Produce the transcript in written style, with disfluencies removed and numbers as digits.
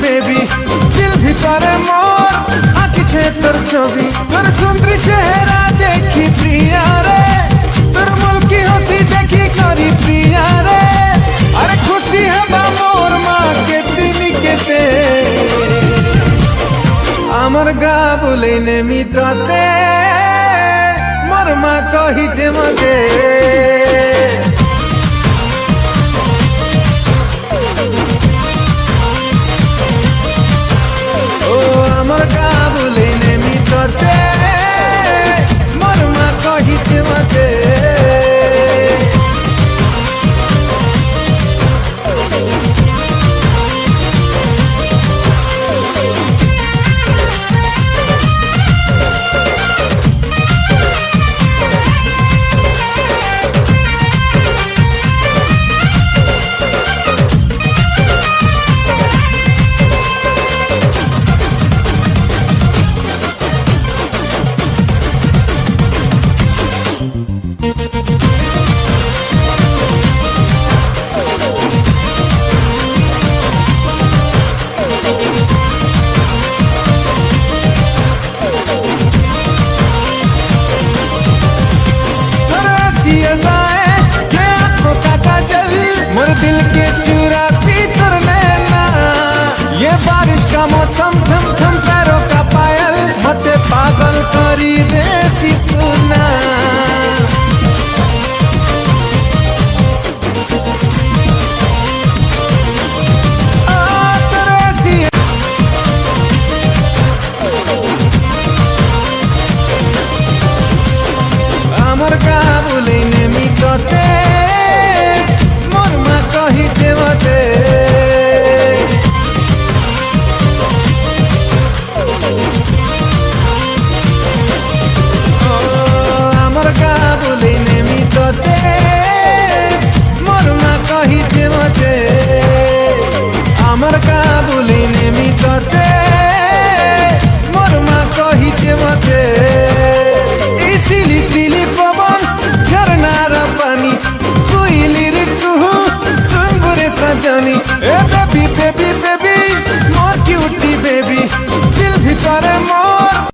baby দিল ভিতরে মোর আঁকিছে তোর ছবি তোর সুন্দর চেহারা দেখি প্রিয়া রে তোর মুলকি হাসি দেখি করি প্রিয়া রে আরে খুশি হবা মোর মা কেতিনি কেতে আমার গা বলে নেমি তোতে মোর মা কহিছে মতে আমার গা বলে নেমি তোতে মোর মা কহিছে মতে मोर दिल के चुरासी तुर नैना ये बारिश का मौसम छम छम पैरों का पायल मते पागल करी देसी सुना আমার গা বলে নেমি তোতে কহিছে মতে আমার গা বলে নেমি তোতে মোর মা কহিছে মতে আমার গা বলে নেমি তোতে মোর মা কহিছে মতে এই সিলি সিলি পবন ঝরনার পানি কোইলির কুহু সজনী এ বেবি বেবি বেবি